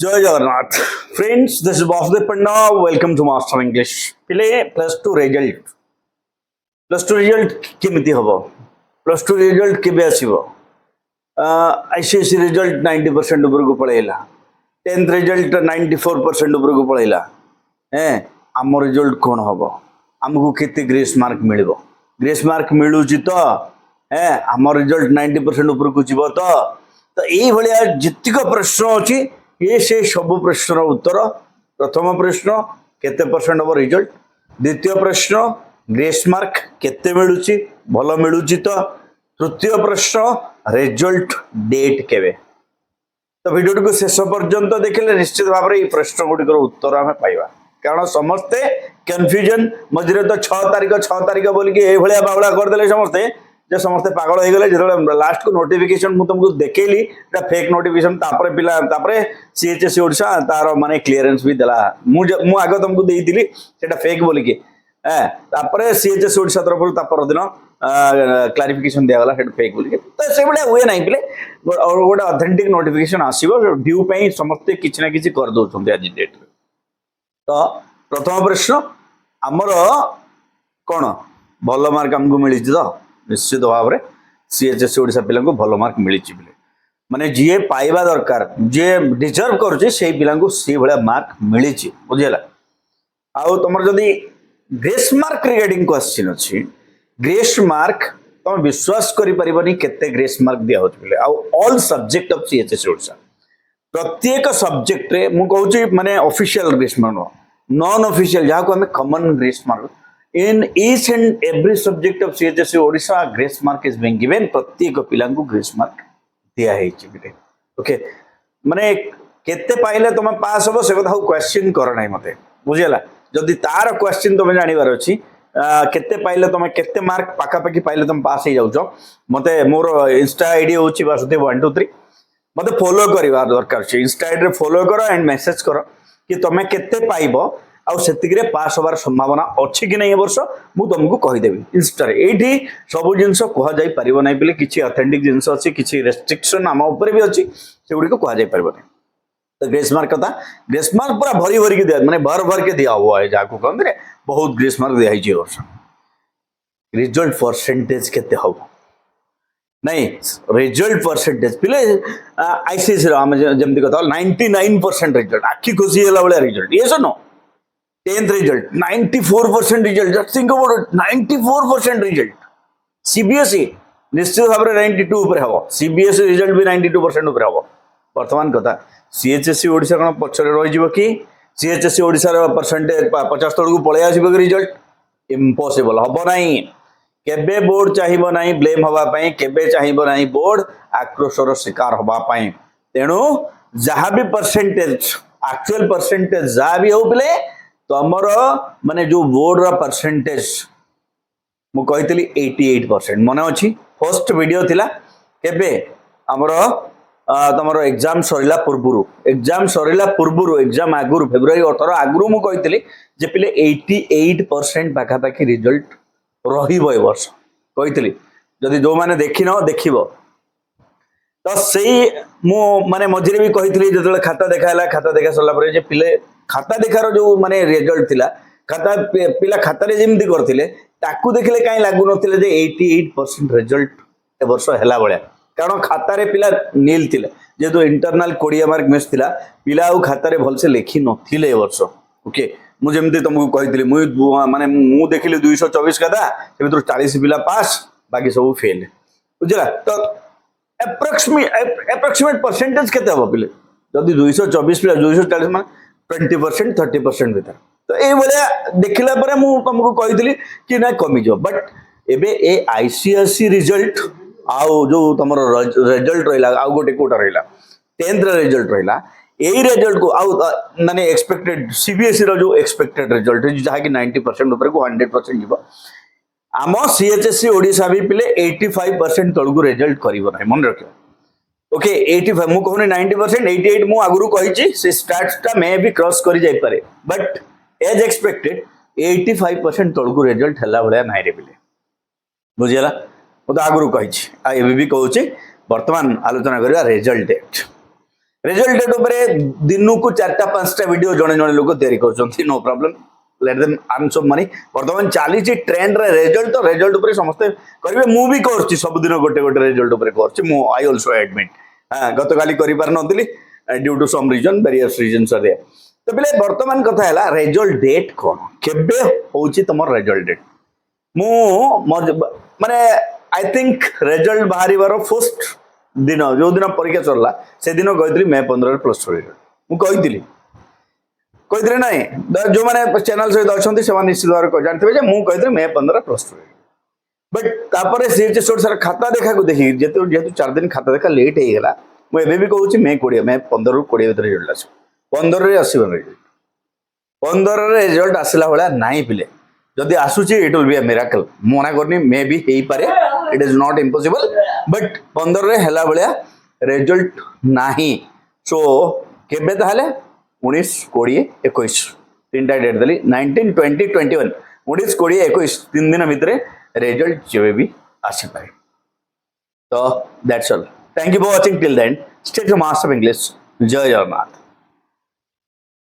जय Jagannath friends, this is Vasudev Panda. Welcome to master English. पिले plus two result केमिति हबो? प्लस टू रिजल्ट केबे आसीबो? आईसीएसई रिजल्ट 90% ऊपर को पळेला, 10th रिजल्ट 94% ऊपर को पळेला। आम रिजल्ट कोन हबो? हमको केते ग्रेस मार्क मिलिबो? ग्रेस मार्क मिलुची तो आम रिजल्ट 90% ऊपर को जीवो तो एई भलिया जितिक प्रश्न अछि ये से सब प्रश्न उत्तर। प्रथम प्रश्न केते परसेंट हम रिजल्ट, द्वितीय प्रश्न ग्रेस मार्क केते मिलुची, भल मिलुची तो, तृतीय प्रश्न रिजल्ट डेट केबे। तो वीडियो को शेष पर्यंत देखले निश्चित भाव में प्रश्न गुड़िक उत्तर आम पाइबा, कारण समस्ते कन्फ्यूजन मझे तो 6 तारीख बोलिक ये बावला करदे समस्ते जे समस्ते पागल हो गले। जो लास्ट को नोटिफिकेशन मु तुमको देखली फेक नोटिफिकेशन तापरे पिला तापरे सीएचएससी ओडिशा तार माने क्लियरेंस भी देला। मु आगे तुमको देइतिली सेटा फेक बोलिके तापरे सीएचएससी ओडिशा तरफ तापर दिन क्लारिफिकेशन दिया गला सेटा फेक बोलिके। तो से बडे हुए नाही पिले और गोटे ऑथेंटिक नोटिफिकेशन आसीबो ड्यू पई समस्ते किछ ना किछ कर दोछन आज डेट रे। तो प्रथम प्रश्न हमर कोन भल मार्क हमको मिली तो निश्चित भाव में सीएचएससी ओडिशा पिला को भल मार्क मिली माने जी पाइबा दरकार जी डिजर्व करुचे से पिला को सी भाया मार्क मिली बुझेगा। आउ तुम जदि ग्रेस मार्क रिगार्डिंग क्वेश्चन अच्छी ग्रेस मार्क तुम विश्वास करें केते ग्रेस मार्क दिया होले। आउ ऑल सब्जेक्ट ऑफ सीएचएससी ओडिशा प्रत्येक सब्जेक्ट रे मु कहूची माने official grace mark non official जहाँ को हमें common grace mark in each and every subject of CHSE Odisha grace mark is being given। प्रत्येक पिला को ग्रेस मार्क दिया है ओके माने केते पाइले तुम पास हो से कथा क्वेश्चन कर ना मते बुझेला। जदि तार क्वेश्चन तुम जानिबार अछि केते पाइले तुम केते मार्क पाका पाकी पाइले तुम पास हो जाउछो मते मोर इंस्टा आईडी होछि वासुदेव 123 मते फॉलो करिवा दरकार छै। इंस्टा आईडी रे फॉलो करो एंड मैसेज करो कि तुम केते पाइबो आउ सेतिक रे पास होबार संभावना अछि कि नहीं वर्ष मु तुमको कहिदेबी इंस्टा रे। एठी सब जिंस कह जाई परिबो नै पिले किछि ऑथेंटिक जिंस अछि किछि रेस्ट्रिक्शन आम ऊपर भी अछि से गुडी को कह जाई परिबो नै। तो ग्रेस मार्क कथा ग्रेस मार्क पूरा भरी भरी के दिया माने भर भर के दिया हुआ है जाको कहंदे रे बहुत ग्रेस मार्क दिया हिजे वर्ष। रिजल्ट परसेंटेज केते हो नहीं रिजल्ट परसेंटेज पिले आईसीएसई रो हम जेमति कथा 99% रिजल्ट आखि खुशी होला बळे रिजल्ट ये सुनो 10th result 94% result। just think about it 94% result। CBSE निश्चित भाव में 92 ऊपर हबो, सीबीएसई रिजल्ट भी 92% ऊपर हबो। वर्तमान कथा सीएचएससी ओडिशा कोन पछरे रहि जिवो कि सीएचएससी ओडिशा रो परसेंटेज 50 तळकू पळे आसीबो कि रिजल्ट इम्पॉसिबल हबो नाही। केबे बोर्ड चाहिबो नाही ब्लेम हवा पई, केबे चाहिबो नाही बोर्ड आक्रोशर शिकार हवा पई। तेनु जहा भी परसेंटेज एक्चुअल परसेंटेज जहा भी हो बिले तो हमर माने जो बोर्ड रा परसेंटेज मु कहितली 88% मन अछि। फर्स्ट वीडियो थिला केबे हमर तमरो एग्जाम सरिला पूर्वरु एग्जाम आगुरु फेब्रुआरी 18 आगुरु मु कहितली जे पिले 88% पाखा पाखी रिजल्ट रहिबो ए वर्ष कहितली। जदि जो माने देखिनो देखिबो तो सेही मु माने मझिरे भी कहितली जतले खाता देखा सरला परे जे पिले खाता देखार जो माने रिजल्ट थिला खाता पिला खाता रे जेमति करथिले ताकू देखले काई लागु नथिले जे 88% रिजल्ट ए वर्ष हैला बळ्या। कारण खाता रे पिला नील थिले जे तो इंटरनल 20 मार्क मिस थिला पिला au खाता रे भलसे लेखि नथिले ए वर्ष ओके। मु जेमति तुमको कहितली मु माने मु देखिले 224 कदा से भीतर 40 पिला पास बाकी सब फेल बुझला। तो एप्रोक्सीमेट परसेंटेज केते हो पिले जदी 224 पिला 240 माने 20% 30% भीतर। तो ये भाया देखला परे मु तुमको कहितली कि ना कमी जो बट एबे ए आईसीएसई रिजल्ट आउ जो तमरो रिजल्ट रहिला आउ गोटे कोटा रहिला 10th रे रिजल्ट रहिला एई रिजल्ट को आउ माने एक्सपेक्टेड सीबीएसई रो जो एक्सपेक्टेड रिजल्ट जहा कि 90% ऊपर को 100% जीवो। आम सीएचएसई ओडिशा भी पिले 85% तळगु रिजल्ट करिवो नै मन रखियो ओके। 85 मु कहने 90% 88 मु आगुरु कहिची से स्टार्ट्स टा मे भी क्रॉस करि जाई पारे बट एज एक्सपेक्टेड 85% तळगु रिजल्ट हला भलिया नाही रे बिले बुझियला। मु तो आगुरु कहिची आ एबे भी कहूची वर्तमान आलोचना करिया रिजल्ट डेट रेजल्ट डेट उपरे दिन को 4-5टा वीडियो जणे जणे लोक तयारी करछन्ती no problem let them earn some money वर्तमान चाली ट्रेंड रे रिजल्ट उपरे समस्त करिवे मु भी करछि सब दिन गोटे गोटे रिजल्ट उपरे करछि मु आई आल्सो एडमिट गत काली करि पार नथिली due to some reason various reasons are there तो पहले वर्तमान कथा है रिजल्ट डेट कौन केबे होची तमर रिजल्ट डेट मु माने आई थिंक रिजल्ट बाहरी बार फर्स्ट दिन जो दिन परीक्षा चलला से दिन कही मे 15 प्लस टू मुझे कही ना जो मैंने चैनल सहित अच्छा से निश्चित भाव जानते मुझे मे 15 प्लस टू बट तापर सी सारा खाता देखा को देखिए जेहेतु 4 दिन खाता देखा लेट हो गला मुझे भी कहूँ मे 20 मे 15 ରୁ 20 भर रिजल्ट आस 15 रे आसो रिजल्ट 15 रे रिजल्ट आसला भाया नाई पिले जदि आसूची it will be a miracle मना करनी मे बी हो पारे it is not impossible but 15 रे हला भाया रिजल्ट नाही सो केबे ताहले 19 20 21 तीनटा डेट देली 19 20 21 19 20 21 तीन दिन भितर रिजल्ट जेबे भी आसी पारे तो that's all thank you for watching till the end stay to master of English जय जगन्नाथ।